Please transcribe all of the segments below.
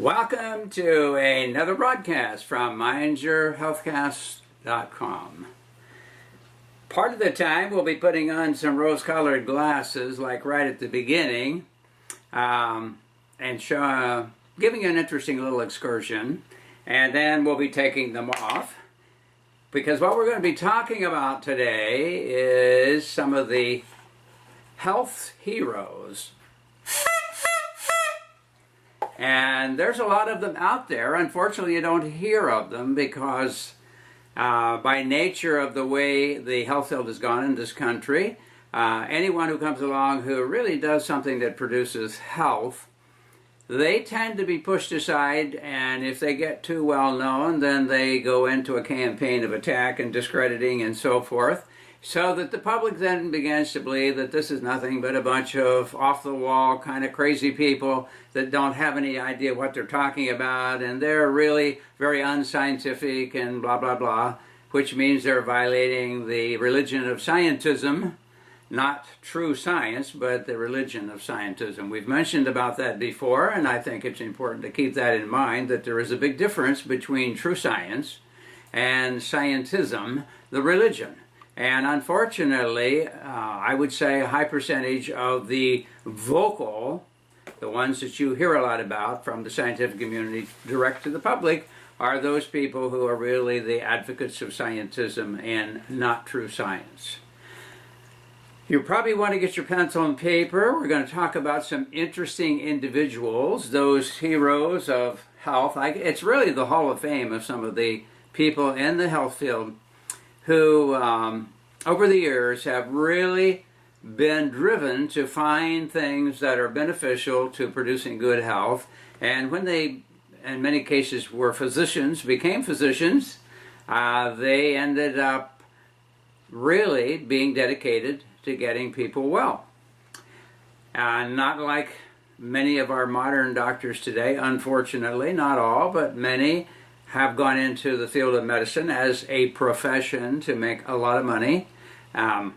Welcome to another broadcast from mindyourhealthcast.com. Part of the time we'll be putting on some rose-colored glasses like right at the beginning and giving you an interesting little excursion, and then we'll be taking them off because what we're going to be talking about today is some of the health heroes. And there's a lot of them out there. Unfortunately, you don't hear of them because by nature of the way the health field has gone in this country, anyone who comes along who really does something that produces health, they tend to be pushed aside, and if they get too well known, then they go into a campaign of attack and discrediting and so forth, so that the public then begins to believe that this is nothing but a bunch of off-the-wall kind of crazy people that don't have any idea what they're talking about, and they're really very unscientific and blah, blah, blah, which means they're violating the religion of scientism, not true science, but the religion of scientism. We've mentioned about that before, and I think it's important to keep that in mind, that there is a big difference between true science and scientism, the religion. And unfortunately, I would say a high percentage of the vocal, the ones that you hear a lot about from the scientific community direct to the public, are those people who are really the advocates of scientism and not true science. You probably want to get your pencil and paper. We're going to talk about some interesting individuals, those heroes of health. It's really the Hall of Fame of some of the people in the health field who, over the years, have really been driven to find things that are beneficial to producing good health. And when they, in many cases, were physicians, became physicians, they ended up really being dedicated to getting people well. Not like many of our modern doctors today, unfortunately, not all, but many have gone into the field of medicine as a profession to make a lot of money. I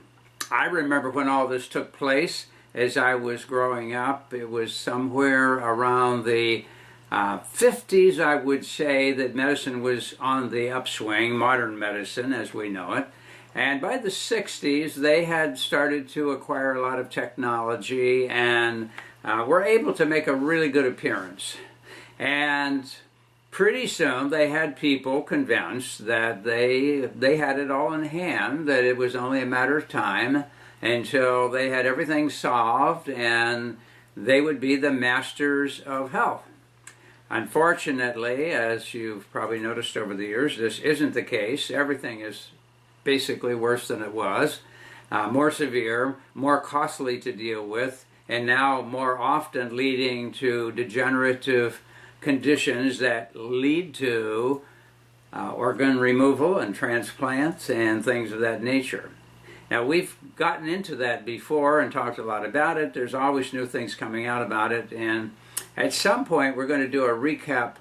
remember when all this took place as I was growing up. It was somewhere around the 50s, I would say, that medicine was on the upswing, modern medicine as we know it. And by the 60s, they had started to acquire a lot of technology and were able to make a really good appearance. And pretty soon, they had people convinced that they had it all in hand, that it was only a matter of time until they had everything solved and they would be the masters of health. Unfortunately, as you've probably noticed over the years, this isn't the case. Everything is basically worse than it was, more severe, more costly to deal with, and now more often leading to degenerative conditions that lead to organ removal and transplants and things of that nature. Now, we've gotten into that before and talked a lot about it. There's always new things coming out about it, and at some point we're going to do a recap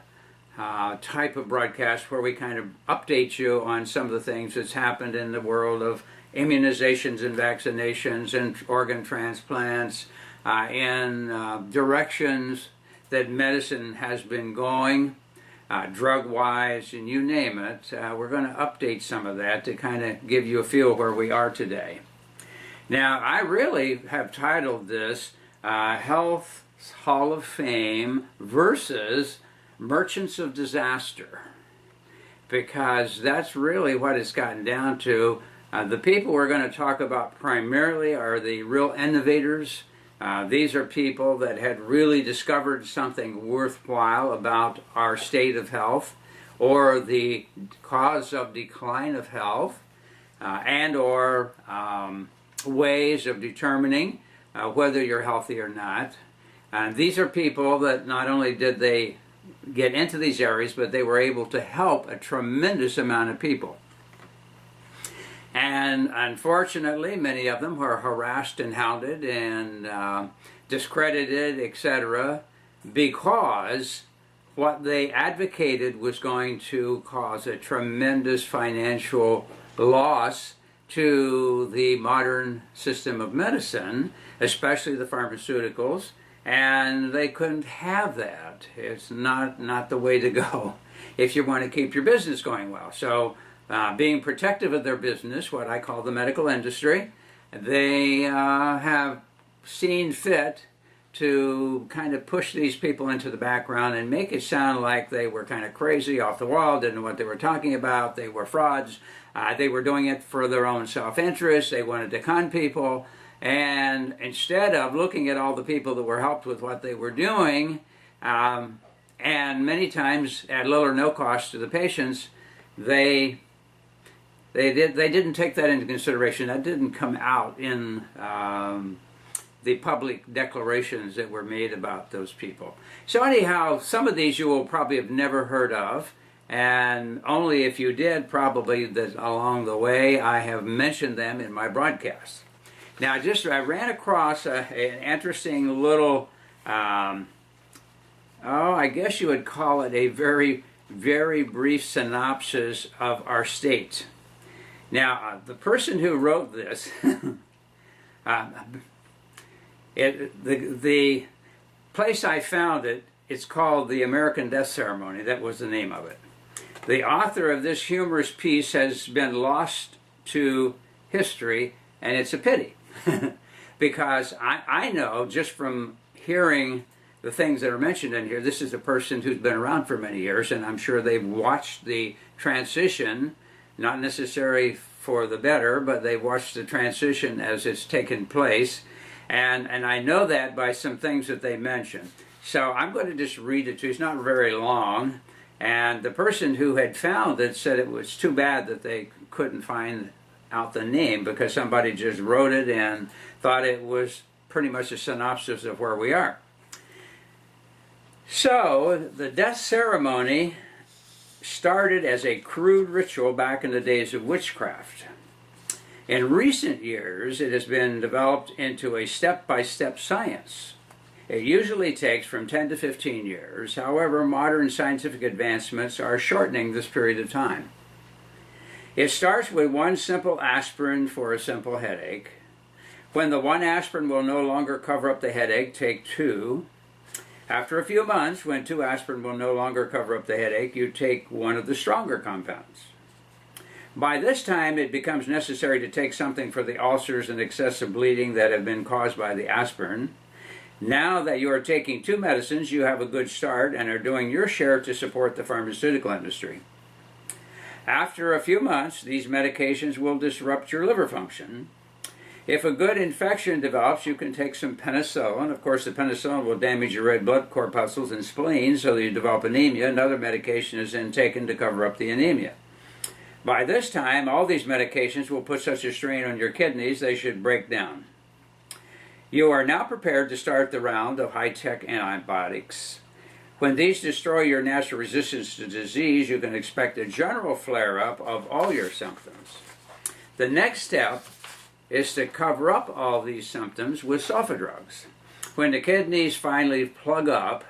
type of broadcast where we kind of update you on some of the things that's happened in the world of immunizations and vaccinations and organ transplants, in directions that medicine has been going, drug-wise, and you name it. We're going to update some of that to kind of give you a feel where we are today. Now, I really have titled this Health Hall of Fame versus Merchants of Disaster, because that's really what it's gotten down to. The people we're going to talk about primarily are the real innovators. These are people that had really discovered something worthwhile about our state of health or the cause of decline of health and or ways of determining whether you're healthy or not. These are people that not only did they get into these areas, but they were able to help a tremendous amount of people. And unfortunately, many of them were harassed and hounded and discredited, etc., because what they advocated was going to cause a tremendous financial loss to the modern system of medicine, especially the pharmaceuticals, And they couldn't have that. It's not the way to go if you want to keep your business going well. So being protective of their business, what I call the medical industry, they have seen fit to kind of push these people into the background and make it sound like they were kind of crazy, off the wall, didn't know what they were talking about, they were frauds, they were doing it for their own self-interest, they wanted to con people, and instead of looking at all the people that were helped with what they were doing, and many times at little or no cost to the patients, they didn't take that into consideration. That didn't come out in the public declarations that were made about those people. So anyhow, some of these you will probably have never heard of, and only if you did, probably that along the way, I have mentioned them in my broadcasts. Now, I ran across an interesting little, I guess you would call it a very, very brief synopsis of our state. Now, the person who wrote this, the place I found it, it's called The American Death Ceremony. That was the name of it. The author of this humorous piece has been lost to history, and it's a pity. Because I know just from hearing the things that are mentioned in here, this is a person who's been around for many years, and I'm sure they've watched the transition, not necessarily for the better, but they've watched the transition as it's taken place. And I know that by some things that they mention. So I'm going to just read it to you. It's not very long. And the person who had found it said it was too bad that they couldn't find out the name, because somebody just wrote it and thought it was pretty much a synopsis of where we are. So the death ceremony started as a crude ritual back in the days of witchcraft. In recent years, it has been developed into a step-by-step science. It usually takes from 10 to 15 years. However, modern scientific advancements are shortening this period of time. It starts with one simple aspirin for a simple headache. When the one aspirin will no longer cover up the headache, take 2. After a few months, when 2 aspirin will no longer cover up the headache, you take one of the stronger compounds. By this time, it becomes necessary to take something for the ulcers and excessive bleeding that have been caused by the aspirin. Now that you are taking 2 medicines, you have a good start and are doing your share to support the pharmaceutical industry. After a few months, these medications will disrupt your liver function. If a good infection develops, you can take some penicillin. Of course, the penicillin will damage your red blood corpuscles and spleen, so that you develop anemia. Another medication is then taken to cover up the anemia. By this time, all these medications will put such a strain on your kidneys they should break down. You are now prepared to start the round of high-tech antibiotics. When these destroy your natural resistance to disease, you can expect a general flare-up of all your symptoms. The next step is to cover up all these symptoms with sulfa drugs. When the kidneys finally plug up,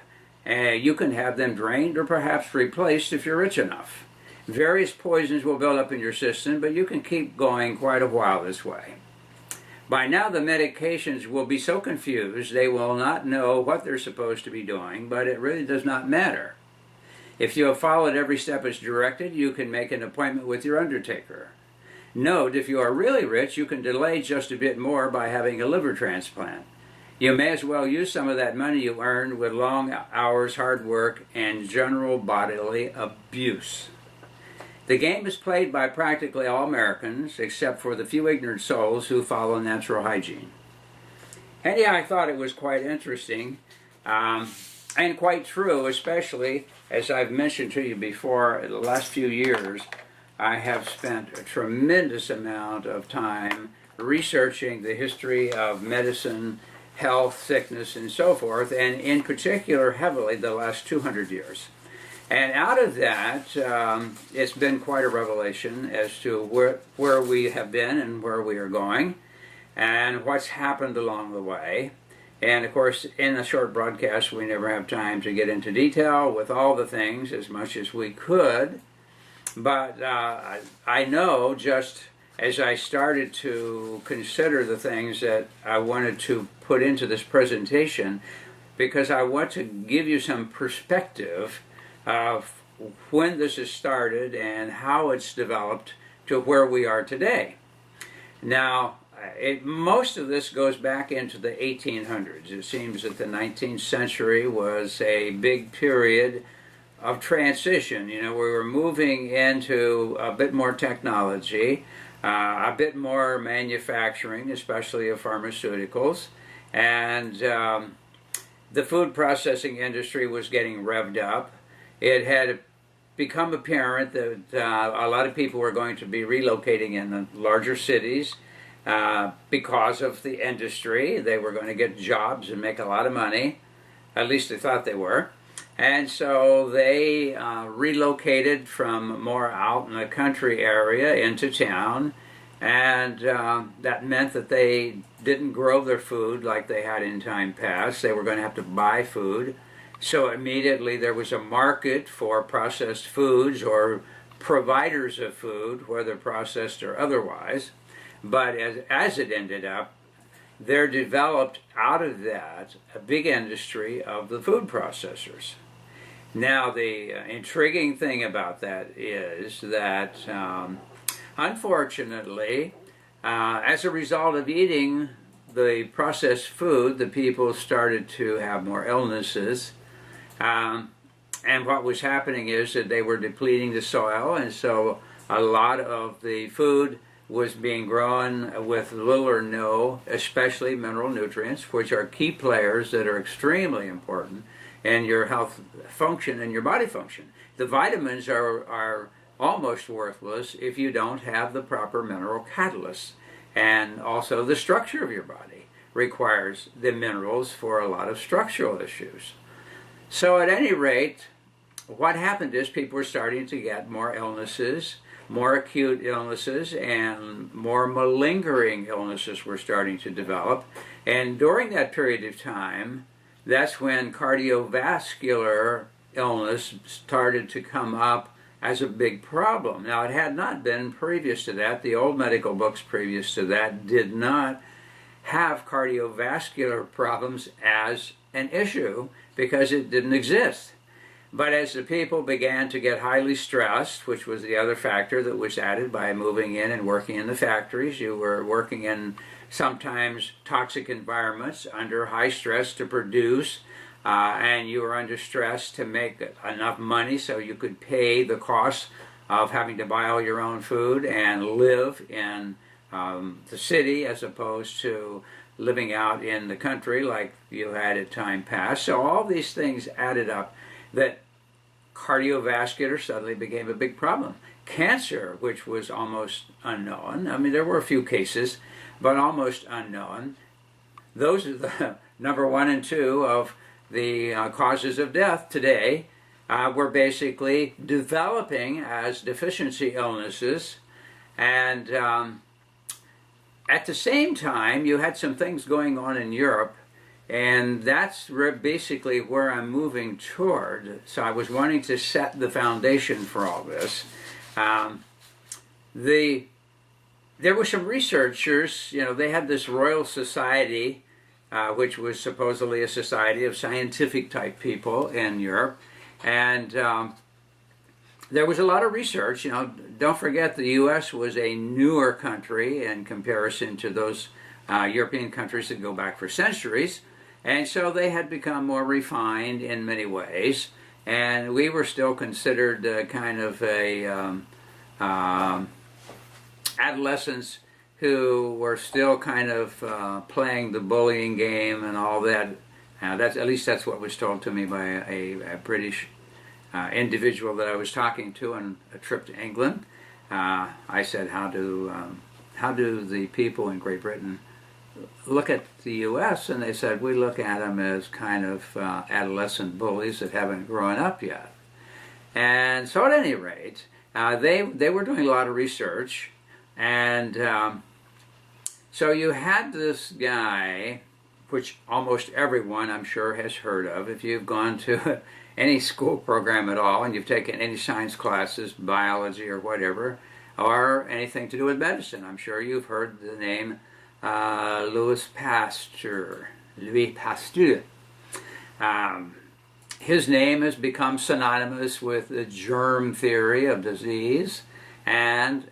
you can have them drained or perhaps replaced if you're rich enough. Various poisons will build up in your system, but you can keep going quite a while this way. By now, the medications will be so confused they will not know what they're supposed to be doing, but it really does not matter. If you have followed every step as directed, you can make an appointment with your undertaker. Note, if you are really rich, you can delay just a bit more by having a liver transplant. You may as well use some of that money you earned with long hours, hard work, and general bodily abuse. The game is played by practically all Americans, except for the few ignorant souls who follow natural hygiene. Anyhow, I thought it was quite interesting and quite true, especially as I've mentioned to you before, in the last few years, I have spent a tremendous amount of time researching the history of medicine, health, sickness, and so forth, and in particular, heavily, the last 200 years. And out of that, it's been quite a revelation as to where we have been and where we are going, and what's happened along the way. And of course, in a short broadcast, we never have time to get into detail with all the things as much as we could. But I know, just as I started to consider the things that I wanted to put into this presentation, because I want to give you some perspective of when this has started and how it's developed to where we are today. Now, most of this goes back into the 1800s. It seems that the 19th century was a big period of transition. We were moving into a bit more technology, a bit more manufacturing, especially of pharmaceuticals, and the food processing industry was getting revved up. It had become apparent that a lot of people were going to be relocating in the larger cities because of the industry. They were going to get jobs and make a lot of money. At least they thought they were. And so they relocated from more out in the country area into town. And that meant that they didn't grow their food like they had in time past. They were going to have to buy food. So immediately there was a market for processed foods or providers of food, whether processed or otherwise. But as it ended up, there developed out of that a big industry of the food processors. Now, the intriguing thing about that is that, unfortunately, as a result of eating the processed food, the people started to have more illnesses. And what was happening is that they were depleting the soil, and so a lot of the food was being grown with little or no, especially mineral nutrients, which are key players that are extremely important in your health function and your body function. The vitamins are almost worthless if you don't have the proper mineral catalysts. And also the structure of your body requires the minerals for a lot of structural issues. So at any rate, what happened is people were starting to get more illnesses, more acute illnesses, and more malingering illnesses were starting to develop. And during that period of time, that's when cardiovascular illness started to come up as a big problem. Now, it had not been previous to that. The old medical books previous to that did not have cardiovascular problems as an issue because it didn't exist. But as the people began to get highly stressed, which was the other factor that was added by moving in and working in the factories, you were working in sometimes toxic environments under high stress to produce, and you were under stress to make enough money so you could pay the cost of having to buy all your own food and live in the city as opposed to living out in the country like you had at time past. So all these things added up that cardiovascular suddenly became a big problem. Cancer, which was almost unknown, I mean there were a few cases, but almost unknown. Those are the number 1 and 2 of the causes of death today. Were basically developing as deficiency illnesses, and at the same time you had some things going on in Europe, and that's basically where I'm moving toward. So I was wanting to set the foundation for all this. There were some researchers, they had this Royal Society, which was supposedly a society of scientific type people in Europe, and there was a lot of research. Don't forget the U.S. was a newer country in comparison to those European countries that go back for centuries, and so they had become more refined in many ways, and we were still considered kind of a adolescents who were still kind of playing the bullying game and all that. At least that's what was told to me by a British individual that I was talking to on a trip to England. I said, how do the people in Great Britain look at the U.S.? And they said, we look at them as kind of adolescent bullies that haven't grown up yet. And so at any rate, they were doing a lot of research, and so you had this guy, which almost everyone I'm sure has heard of if you've gone to any school program at all and you've taken any science classes, biology or whatever, or anything to do with medicine. I'm sure you've heard the name Louis Pasteur. His name has become synonymous with the germ theory of disease and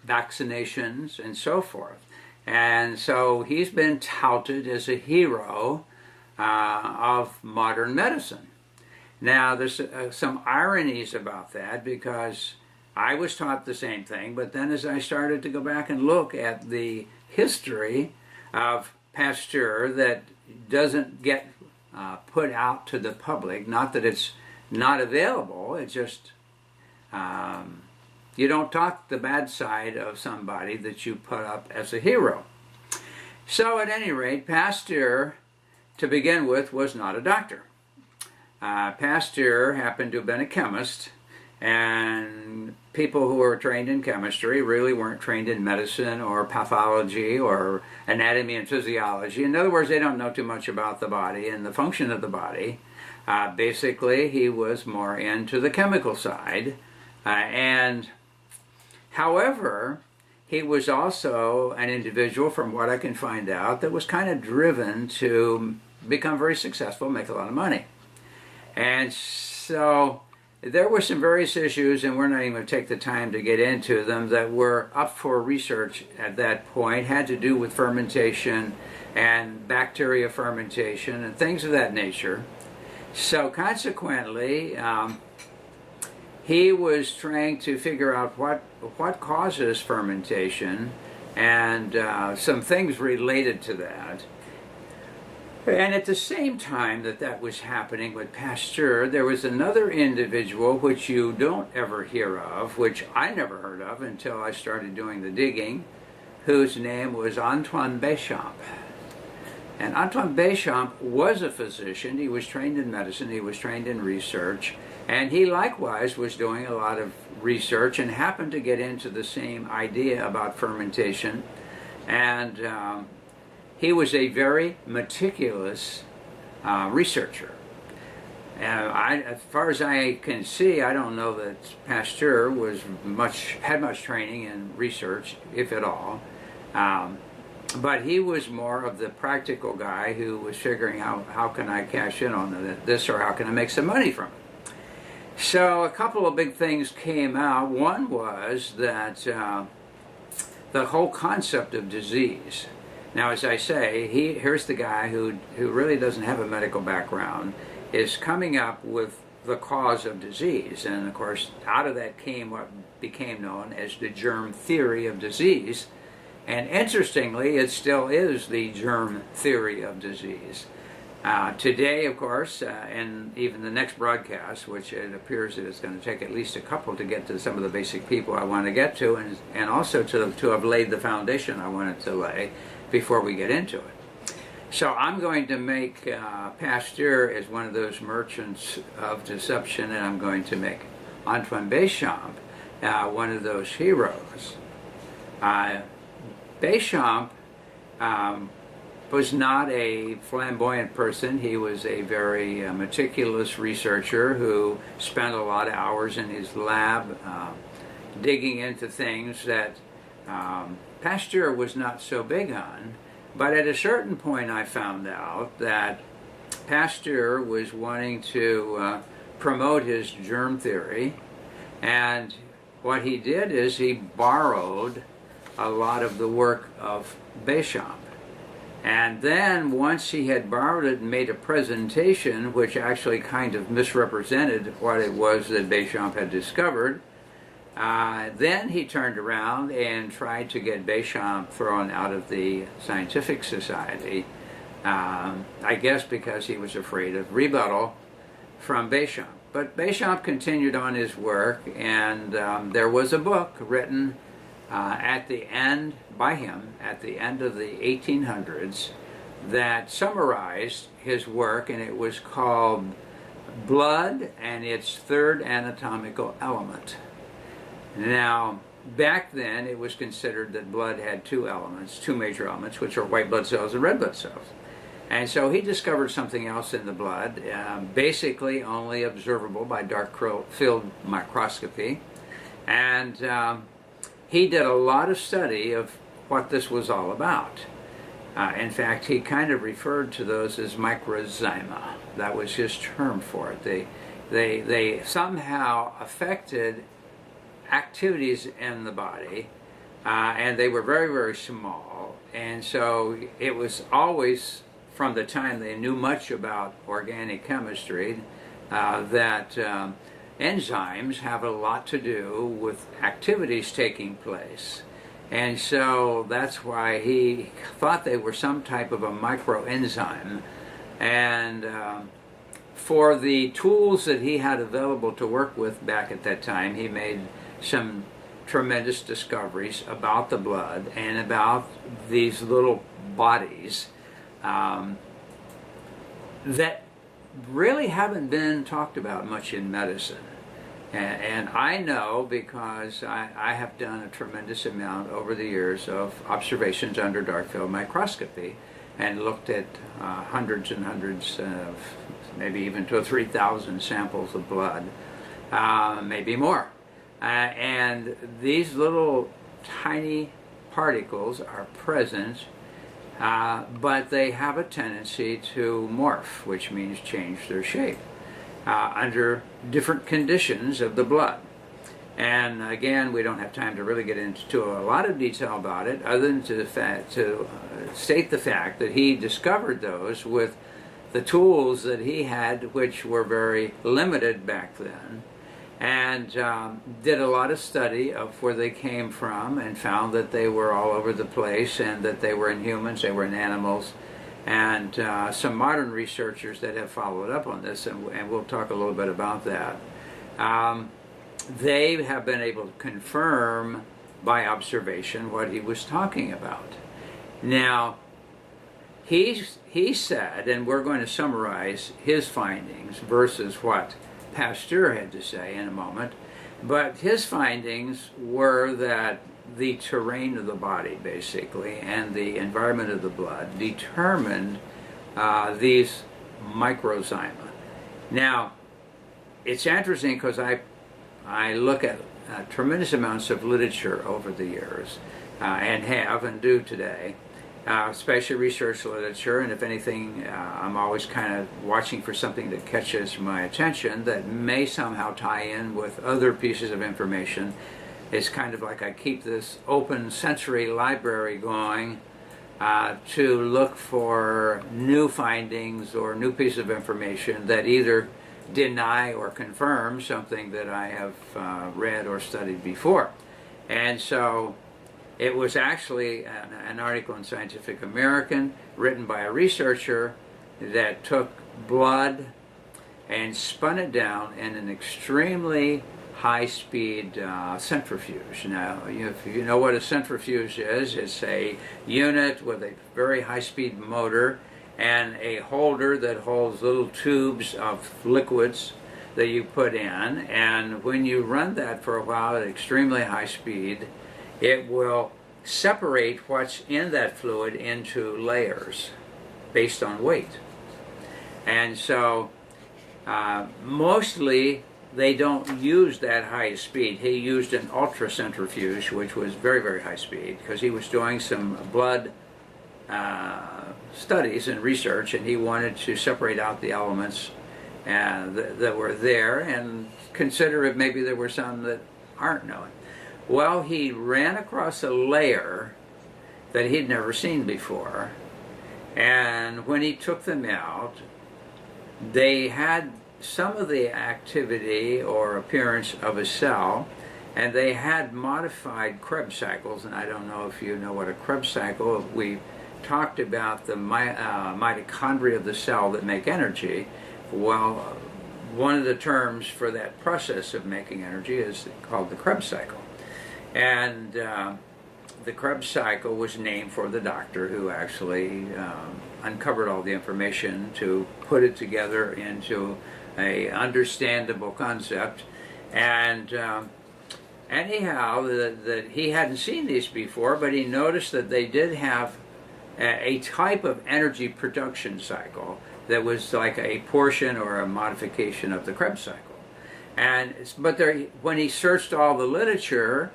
vaccinations and so forth. And so he's been touted as a hero of modern medicine. Now, there's some ironies about that, because I was taught the same thing, but then as I started to go back and look at the history of Pasteur that doesn't get put out to the public, not that it's not available, it's just you don't talk the bad side of somebody that you put up as a hero. So at any rate, Pasteur, to begin with, was not a doctor. Pasteur happened to have been a chemist, and people who were trained in chemistry really weren't trained in medicine or pathology or anatomy and physiology. In other words, they don't know too much about the body and the function of the body. Basically, he was more into the chemical side. However, he was also an individual, from what I can find out, that was kind of driven to become very successful, make a lot of money. And so there were some various issues, and we're not even going to take the time to get into them, that were up for research at that point, had to do with fermentation and bacteria fermentation and things of that nature. So consequently, he was trying to figure out what causes fermentation and some things related to that. And at the same time that was happening with Pasteur, there was another individual which you don't ever hear of, which I never heard of until I started doing the digging, whose name was Antoine Béchamp. And Antoine Béchamp was a physician. He was trained in medicine, he was trained in research, and he likewise was doing a lot of research and happened to get into the same idea about fermentation. And he was a very meticulous researcher. As far as I can see, I don't know that Pasteur had much training in research, if at all. But he was more of the practical guy who was figuring out how can I cash in on this, or how can I make some money from it. So a couple of big things came out. One was that the whole concept of disease. Now, as I say, here's the guy who really doesn't have a medical background, is coming up with the cause of disease. And of course, out of that came what became known as the germ theory of disease. And interestingly, it still is the germ theory of disease. Today, of course, and even the next broadcast, which it appears that it's going to take at least a couple to get to some of the basic people I want to get to, and also to have laid the foundation I wanted to lay before we get into it. So I'm going to make Pasteur as one of those merchants of deception, and I'm going to make Antoine Béchamp one of those heroes. Béchamp was not a flamboyant person. He was a very meticulous researcher who spent a lot of hours in his lab digging into things that Pasteur was not so big on. But at a certain point I found out that Pasteur was wanting to promote his germ theory, and what he did is he borrowed a lot of the work of Béchamp. And then once he had borrowed it and made a presentation which actually kind of misrepresented what it was that Béchamp had discovered, then he turned around and tried to get Béchamp thrown out of the scientific society, I guess because he was afraid of rebuttal from Béchamp. But Béchamp continued on his work, and there was a book written by him at the end of the 1800s that summarized his work, and it was called Blood and Its Third Anatomical Element. Now, back then it was considered that blood had two major elements, which are white blood cells and red blood cells. And so he discovered something else in the blood, basically only observable by dark field microscopy. And he did a lot of study of what this was all about. In fact, he kind of referred to those as microzyma. That was his term for it. They somehow affected activities in the body, and they were very, very small. And so it was always, from the time they knew much about organic chemistry, that enzymes have a lot to do with activities taking place. And so that's why he thought they were some type of a microenzyme. And for the tools that he had available to work with back at that time, he made some tremendous discoveries about the blood and about these little bodies that really haven't been talked about much in medicine. And I know because I have done a tremendous amount over the years of observations under dark field microscopy and looked at hundreds and hundreds of, maybe even to 3,000 samples of blood, maybe more. And these little tiny particles are present, but they have a tendency to morph, which means change their shape under different conditions of the blood. And again, we don't have time to really get into a lot of detail about it, other than to state the fact that he discovered those with the tools that he had, which were very limited back then, and did a lot of study of where they came from, and found that they were all over the place, and that they were in humans, they were in animals, and some modern researchers that have followed up on this, and we'll talk a little bit about that. They have been able to confirm by observation what he was talking about. Now, he said, and we're going to summarize his findings versus what Pasteur had to say in a moment, but his findings were that the terrain of the body, basically, and the environment of the blood determined these microzyma. Now, it's interesting because I look at tremendous amounts of literature over the years, and have and do today, especially research literature, and if anything, I'm always kind of watching for something that catches my attention that may somehow tie in with other pieces of information. It's kind of like I keep this open sensory library going to look for new findings or new pieces of information that either deny or confirm something that I have read or studied before. And so it was actually an article in Scientific American written by a researcher that took blood and spun it down in an extremely high-speed centrifuge. Now, if you know what a centrifuge is, it's a unit with a very high-speed motor and a holder that holds little tubes of liquids that you put in, and when you run that for a while at extremely high speed, it will separate what's in that fluid into layers based on weight. And so mostly they don't use that high speed. He used an ultracentrifuge, which was very, very high speed, because he was doing some blood studies and research, and he wanted to separate out the elements that were there and consider if maybe there were some that aren't known. Well, he ran across a layer that he'd never seen before, and when he took them out, they had some of the activity or appearance of a cell, and they had modified Krebs cycles. And I don't know if you know what a Krebs cycle. We talked about the mitochondria of the cell that make energy. Well, one of the terms for that process of making energy is called the Krebs cycle. And the Krebs cycle was named for the doctor who actually uncovered all the information to put it together into a understandable concept. And anyhow, that he hadn't seen these before, but he noticed that they did have a type of energy production cycle that was like a portion or a modification of the Krebs cycle. But when he searched all the literature,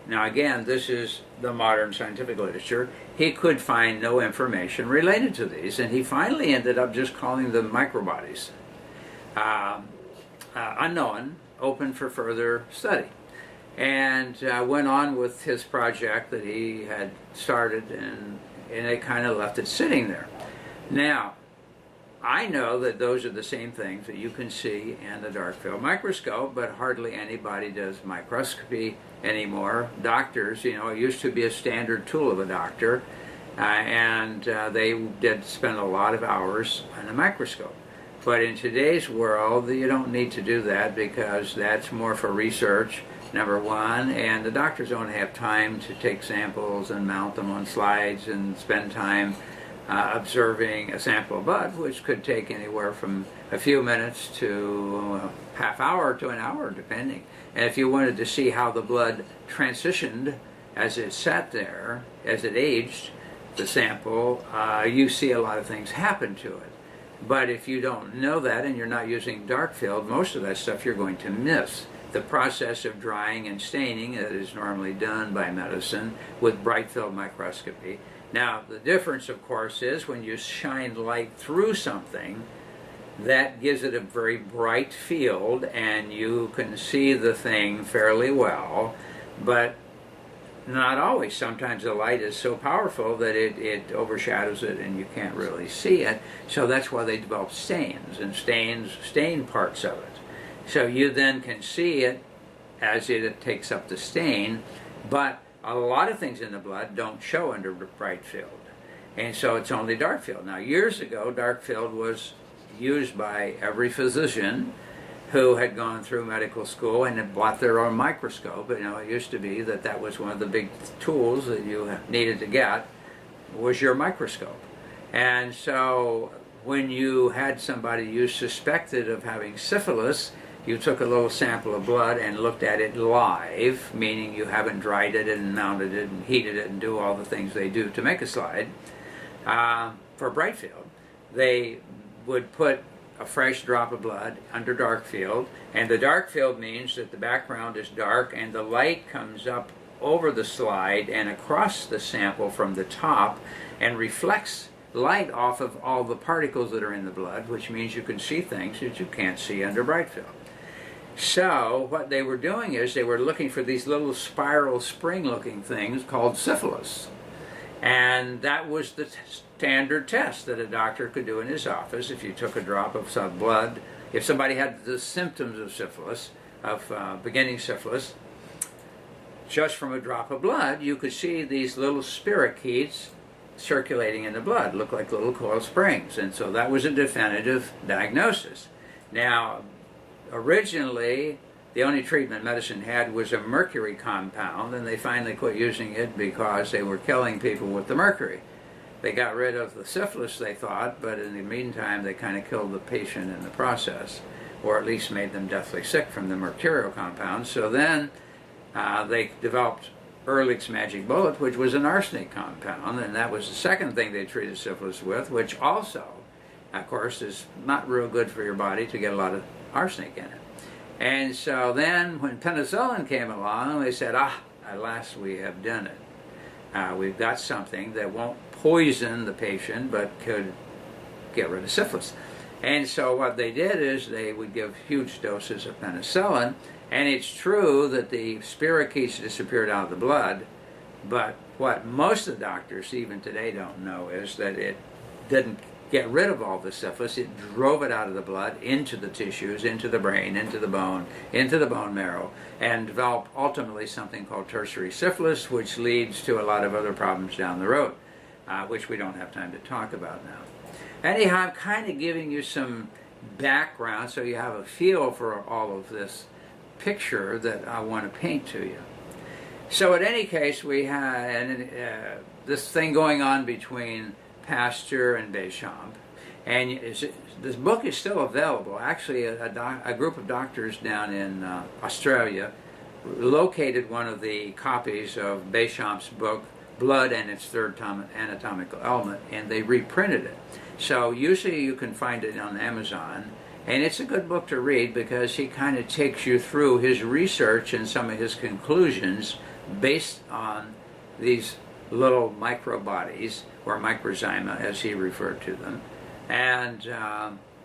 Now again, this is the modern scientific literature. He could find no information related to these, and he finally ended up just calling them microbodies. Unknown, open for further study. And went on with his project that he had started, and it kind of left it sitting there. Now, I know that those are the same things that you can see in the dark field microscope, but hardly anybody does microscopy anymore. Doctors, you know, it used to be a standard tool of a doctor, and they did spend a lot of hours on a microscope. But in today's world, you don't need to do that because that's more for research, number one, and the doctors don't have time to take samples and mount them on slides and spend time observing a sample of blood, which could take anywhere from a few minutes to a half hour to an hour, depending. And if you wanted to see how the blood transitioned as it sat there, as it aged, the sample, you see a lot of things happen to it. But if you don't know that and you're not using dark field, most of that stuff you're going to miss. The process of drying and staining that is normally done by medicine with bright field microscopy. Now, the difference, of course, is when you shine light through something, that gives it a very bright field and you can see the thing fairly well, but not always. Sometimes the light is so powerful that it overshadows it and you can't really see it. So that's why they develop stains, and stains stain parts of it. So you then can see it as it takes up the stain, but a lot of things in the blood don't show under bright field. And so it's only dark field. Now, years ago, dark field was used by every physician who had gone through medical school and had bought their own microscope. You know, it used to be that was one of the big tools that you needed to get, was your microscope. And so when you had somebody you suspected of having syphilis, you took a little sample of blood and looked at it live, meaning you haven't dried it and mounted it and heated it and do all the things they do to make a slide. For bright field, they would put a fresh drop of blood under dark field, and the dark field means that the background is dark and the light comes up over the slide and across the sample from the top and reflects light off of all the particles that are in the blood, which means you can see things that you can't see under bright field. So what they were doing is they were looking for these little spiral spring-looking things called syphilis. And that was the standard test that a doctor could do in his office. If you took a drop of some blood, if somebody had the symptoms of syphilis, of beginning syphilis, just from a drop of blood, you could see these little spirochetes circulating in the blood, look like little coiled springs. And so that was a definitive diagnosis. Now, originally, the only treatment medicine had was a mercury compound, and they finally quit using it because they were killing people with the mercury. They got rid of the syphilis, they thought, but in the meantime, they kind of killed the patient in the process, or at least made them deathly sick from the mercurial compound. So then they developed Ehrlich's magic bullet, which was an arsenic compound, and that was the second thing they treated syphilis with, which also, of course, is not real good for your body to get a lot of arsenic in it. And so then when penicillin came along, they said, at last we have done it. We've got something that won't poison the patient but could get rid of syphilis. And so what they did is they would give huge doses of penicillin, and it's true that the spirochetes disappeared out of the blood, but what most of the doctors even today don't know is that it didn't get rid of all the syphilis. It drove it out of the blood into the tissues, into the brain, into the bone marrow, and developed ultimately something called tertiary syphilis, which leads to a lot of other problems down the road, which we don't have time to talk about now. Anyhow, I'm kind of giving you some background so you have a feel for all of this picture that I want to paint to you. So in any case, we had this thing going on between Pasteur and Béchamp, and this book is still available. Actually, a group of doctors down in Australia located one of the copies of Béchamp's book, Blood and its Third Anatomical Element, and they reprinted it. So usually you can find it on Amazon, and it's a good book to read because he kind of takes you through his research and some of his conclusions based on these little microbodies, or microzyma as he referred to them. And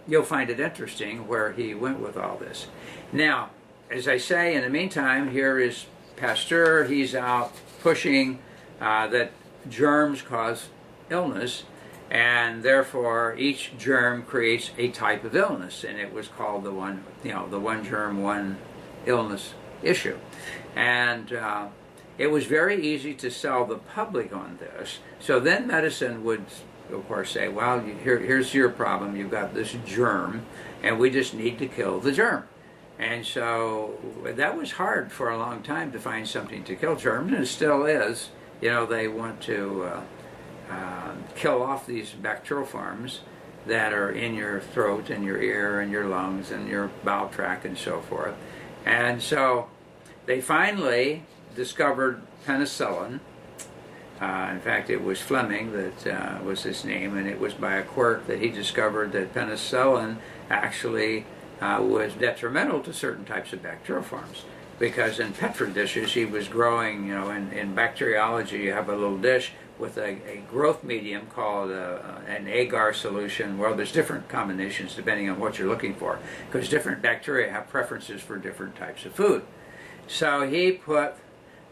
you'll find it interesting where he went with all this. Now, as I say, in the meantime, here is Pasteur. He's out pushing that germs cause illness, and therefore each germ creates a type of illness, and it was called the one germ, one illness issue. And it was very easy to sell the public on this. So then medicine would, of course, say, well, here's your problem. You've got this germ, and we just need to kill the germ. And so that was hard for a long time to find something to kill germs, and it still is. They want to kill off these bacterioforms that are in your throat and your ear and your lungs and your bowel tract and so forth. And so they finally discovered penicillin. In fact, it was Fleming that was his name, and it was by a quirk that he discovered that penicillin actually was detrimental to certain types of bacterioforms. Because in Petri dishes, he was growing, in bacteriology, you have a little dish with a growth medium called an agar solution. Well, there's different combinations depending on what you're looking for, because different bacteria have preferences for different types of food. So he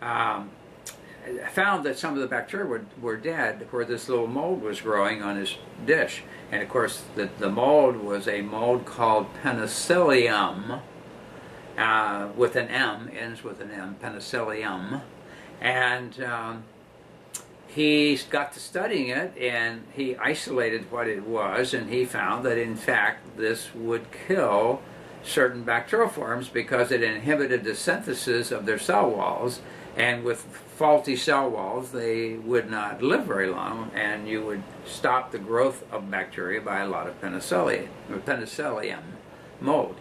found that some of the bacteria were dead where this little mold was growing on his dish. And of course, the mold was a mold called penicillium, with an M, ends with an M, penicillium. And he got to studying it, and he isolated what it was, and he found that in fact this would kill certain bacterioforms because it inhibited the synthesis of their cell walls, and with faulty cell walls they would not live very long, and you would stop the growth of bacteria by a lot of penicillium mold.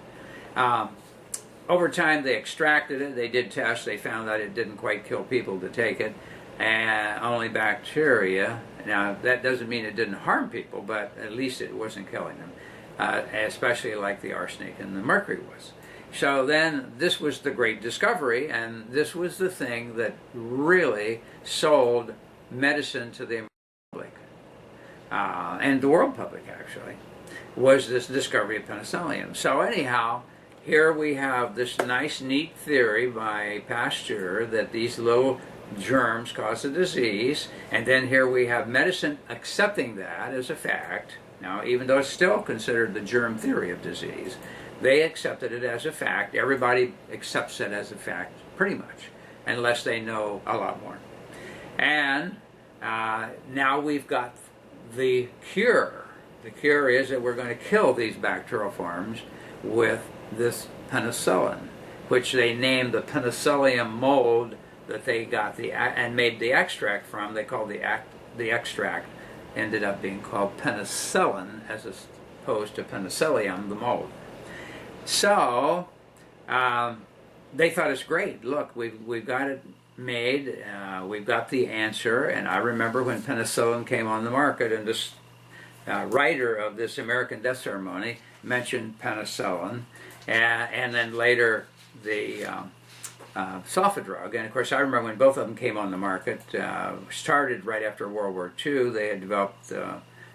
Over time they extracted it, they did tests, they found that it didn't quite kill people to take it, and only bacteria. Now that doesn't mean it didn't harm people, but at least it wasn't killing them, especially like the arsenic and the mercury was. So then this was the great discovery, and this was the thing that really sold medicine to the public, and the world public actually, was this discovery of penicillium. So anyhow, here we have this nice neat theory by Pasteur that these little germs cause a disease, and then here we have medicine accepting that as a fact. Now, even though it's still considered the germ theory of disease, they accepted it as a fact. Everybody accepts it as a fact, pretty much, unless they know a lot more. And now we've got the cure. The cure is that we're going to kill these bacterioforms with this penicillin, which they named the penicillium mold that they got and made the extract from. They called the extract ended up being called penicillin as opposed to penicillium, the mold. So they thought it's great. Look, we've got it made. We've got the answer. And I remember when penicillin came on the market, and this writer of this American Death Ceremony mentioned penicillin, and then later the sulfadrug. And of course, I remember when both of them came on the market, started right after World War II. They had developed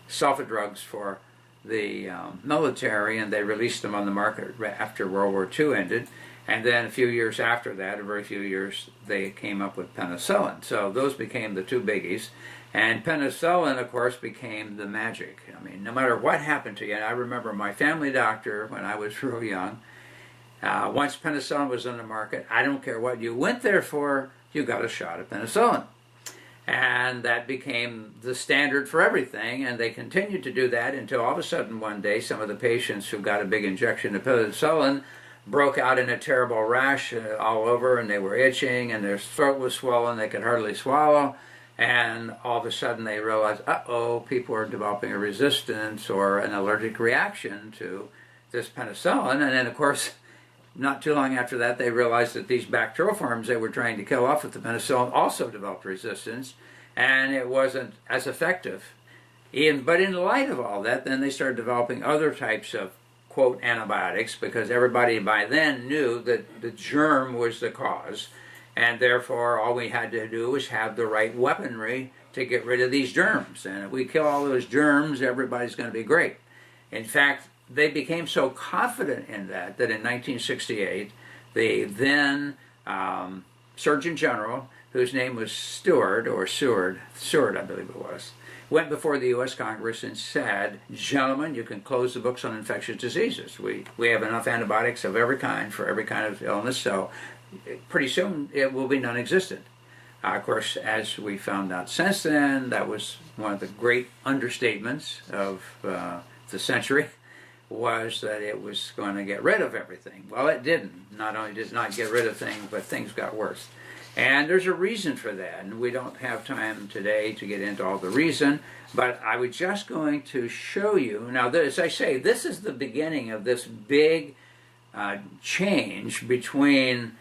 sulfadrugs for the military, and they released them on the market after World War II ended. And then a few years after that, a very few years, they came up with penicillin. So those became the two biggies. And penicillin, of course, became the magic. I mean, no matter what happened to you, and I remember my family doctor when I was real young, once penicillin was on the market, I don't care what you went there for, you got a shot of penicillin. And that became the standard for everything, and they continued to do that until all of a sudden one day some of the patients who got a big injection of penicillin broke out in a terrible rash all over, and they were itching, and their throat was swollen, they could hardly swallow, and all of a sudden they realized, uh-oh, people are developing a resistance or an allergic reaction to this penicillin. And then, of course, not too long after that, they realized that these bacterioforms they were trying to kill off with the penicillin also developed resistance, and it wasn't as effective. But in light of all that, then they started developing other types of, quote, antibiotics, because everybody by then knew that the germ was the cause. And therefore, all we had to do was have the right weaponry to get rid of these germs. And if we kill all those germs, everybody's going to be great. In fact, they became so confident in that in 1968, the then Surgeon General, whose name was Seward, I believe it was, went before the U.S. Congress and said, gentlemen, you can close the books on infectious diseases. We have enough antibiotics of every kind for every kind of illness, so pretty soon it will be non-existent. Of course, as we found out since then, that was one of the great understatements of the century, was that it was going to get rid of everything. Well, it didn't. Not only did it not get rid of things, but things got worse. And there's a reason for that, and we don't have time today to get into all the reason, but I was just going to show you. Now, as I say, this is the beginning of this big change between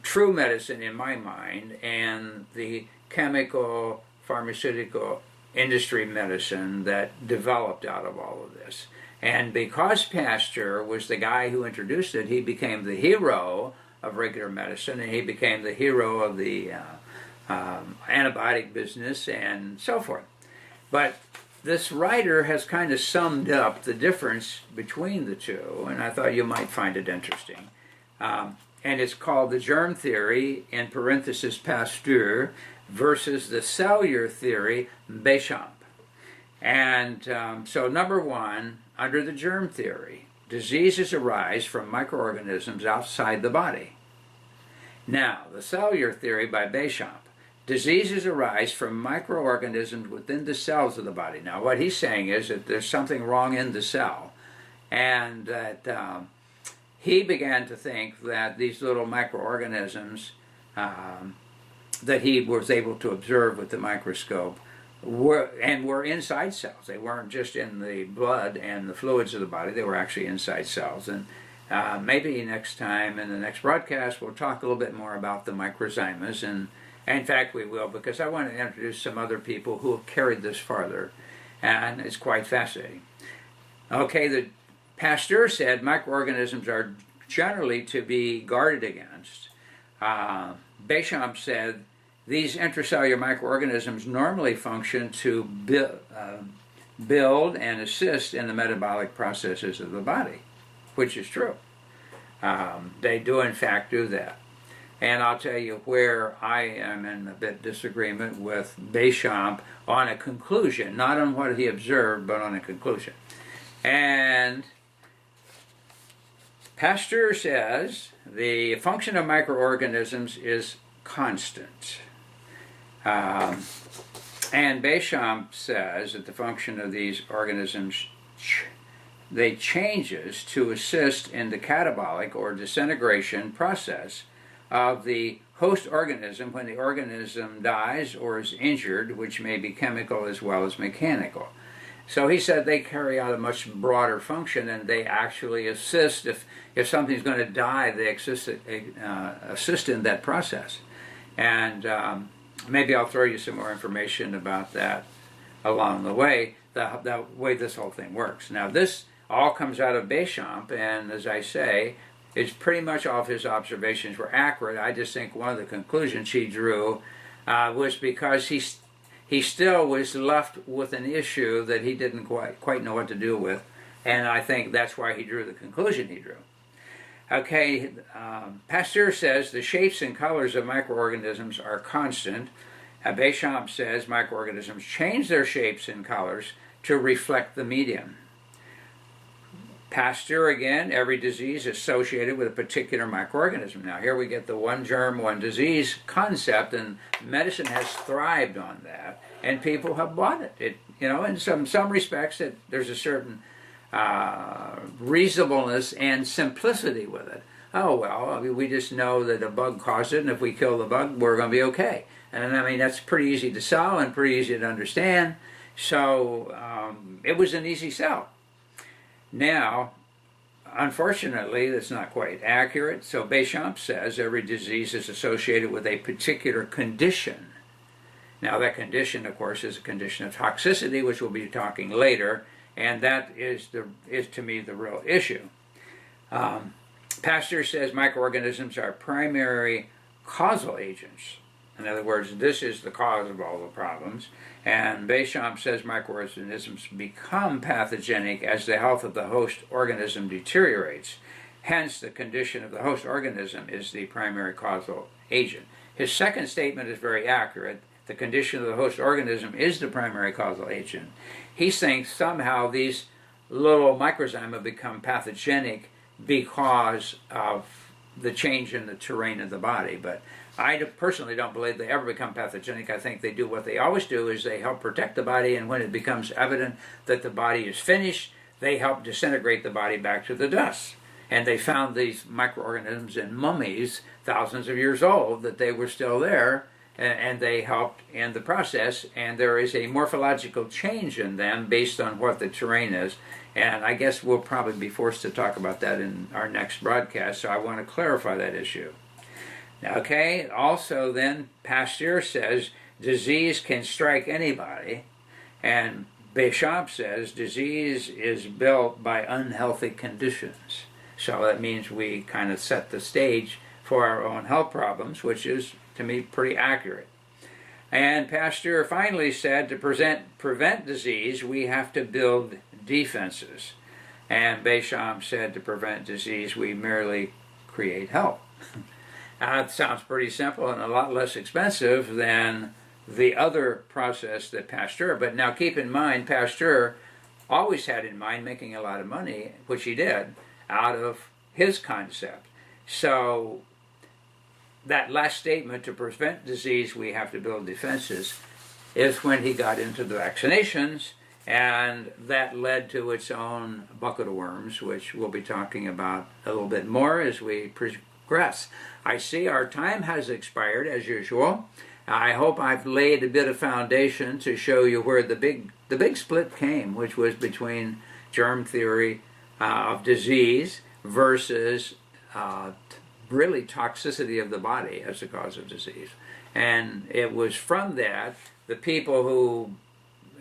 true medicine, in my mind, and the chemical, pharmaceutical industry medicine that developed out of all of this. And because Pasteur was the guy who introduced it, he became the hero of regular medicine, and he became the hero of the antibiotic business and so forth. But this writer has kind of summed up the difference between the two, and I thought you might find it interesting. And it's called the germ theory, in parenthesis Pasteur, versus the cellular theory, Béchamp. And so number one, under the germ theory, diseases arise from microorganisms outside the body. Now, the cellular theory by Béchamp, diseases arise from microorganisms within the cells of the body. Now, what he's saying is that there's something wrong in the cell, and that he began to think that these little microorganisms that he was able to observe with the microscope were inside cells. They weren't just in the blood and the fluids of the body, they were actually inside cells. And maybe next time in the next broadcast we'll talk a little bit more about the microzymas, and in fact we will, because I want to introduce some other people who have carried this farther, and it's quite fascinating. Okay, the Pasteur said microorganisms are generally to be guarded against. Béchamp said these intracellular microorganisms normally function to build and assist in the metabolic processes of the body, which is true. They do in fact do that. And I'll tell you where I am in a bit disagreement with Béchamp on a conclusion, not on what he observed, but on a conclusion. And Pasteur says the function of microorganisms is constant. And Béchamp says that the function of these organisms changes to assist in the catabolic or disintegration process of the host organism when the organism dies or is injured, which may be chemical as well as mechanical. So he said they carry out a much broader function, and they actually assist. If something's going to die, they assist in that process. And maybe I'll throw you some more information about that along the way, the way this whole thing works. Now, this all comes out of Béchamp, and as I say, it's pretty much all of his observations were accurate. I just think one of the conclusions he drew was because he still was left with an issue that he didn't quite know what to do with, and I think that's why he drew the conclusion he drew. Okay, Pasteur says the shapes and colors of microorganisms are constant. Béchamp says microorganisms change their shapes and colors to reflect the medium. Pasteur, again, every disease associated with a particular microorganism. Now, here we get the one germ, one disease concept, and medicine has thrived on that, and people have bought it. In some respects, there's a certain reasonableness and simplicity with it. Oh, well, we just know that a bug caused it, and if we kill the bug, we're going to be okay. And I mean, that's pretty easy to sell and pretty easy to understand. So it was an easy sell. Now, unfortunately, that's not quite accurate. So Béchamp says every disease is associated with a particular condition. Now, that condition, of course, is a condition of toxicity, which we'll be talking later, and that is to me the real issue. Pasteur says microorganisms are primary causal agents. In other words, this is the cause of all the problems. And Béchamp says microorganisms become pathogenic as the health of the host organism deteriorates. Hence, the condition of the host organism is the primary causal agent. His second statement is very accurate. The condition of the host organism is the primary causal agent. He thinks somehow these little microzyma become pathogenic because of the change in the terrain of the body. But I personally don't believe they ever become pathogenic. I think they do what they always do, is they help protect the body, and when it becomes evident that the body is finished, they help disintegrate the body back to the dust. And they found these microorganisms in mummies thousands of years old, that they were still there, and they helped in the process, and there is a morphological change in them based on what the terrain is. And I guess we'll probably be forced to talk about that in our next broadcast, so I want to clarify that issue. Okay, also then, Pasteur says disease can strike anybody, and Béchamp says disease is built by unhealthy conditions. So that means we kind of set the stage for our own health problems, which is, to me, pretty accurate. And Pasteur finally said to prevent disease, we have to build defenses. And Béchamp said to prevent disease, we merely create health. It sounds pretty simple and a lot less expensive than the other process that Pasteur, but now keep in mind, Pasteur always had in mind making a lot of money, which he did, out of his concept. So that last statement, to prevent disease, we have to build defenses, is when he got into the vaccinations, and that led to its own bucket of worms, which we'll be talking about a little bit more as we progress. I see our time has expired, as usual. I hope I've laid a bit of foundation to show you where the big split came, which was between germ theory of disease versus really toxicity of the body as a cause of disease. And it was from that, the people who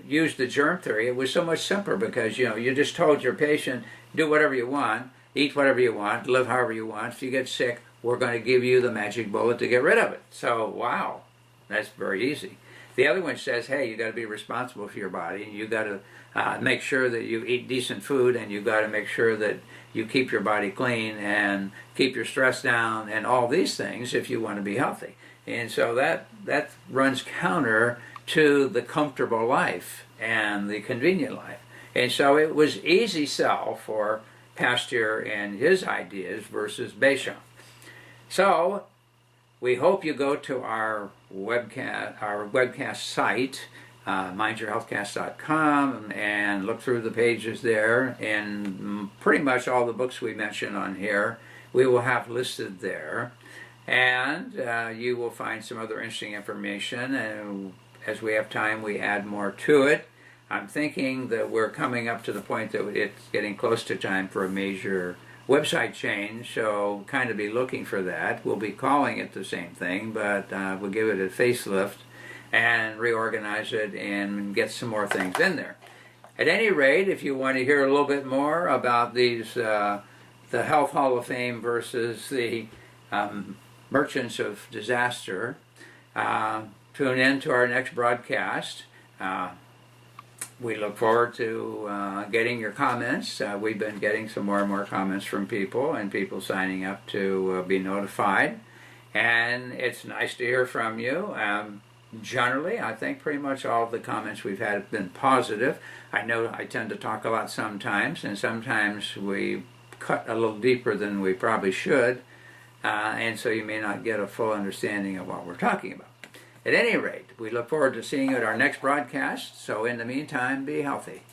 used the germ theory, it was so much simpler because, you just told your patient, do whatever you want, eat whatever you want, live however you want. If you get sick, we're going to give you the magic bullet to get rid of it. So, wow, that's very easy. The other one says, hey, you got to be responsible for your body, and you got to make sure that you eat decent food, and you got to make sure that you keep your body clean and keep your stress down and all these things if you want to be healthy. And so that runs counter to the comfortable life and the convenient life. And so it was easy sell for Pasteur and his ideas versus Béchamp. So we hope you go to our webcast site, mindyourhealthcast.com, and look through the pages there, and pretty much all the books we mention on here we will have listed there, and you will find some other interesting information, and as we have time we add more to it. I'm thinking that we're coming up to the point that it's getting close to time for a major website change, so kind of be looking for that. We'll be calling it the same thing, but we'll give it a facelift and reorganize it and get some more things in there. At any rate, if you want to hear a little bit more about these, the Health Hall of Fame versus the Merchants of Disaster, tune in to our next broadcast. We look forward to getting your comments. We've been getting some more and more comments from people, and people signing up to be notified. And it's nice to hear from you. Generally, I think pretty much all of the comments we've had have been positive. I know I tend to talk a lot sometimes, and sometimes we cut a little deeper than we probably should, and so you may not get a full understanding of what we're talking about. At any rate, we look forward to seeing you at our next broadcast, so in the meantime, be healthy.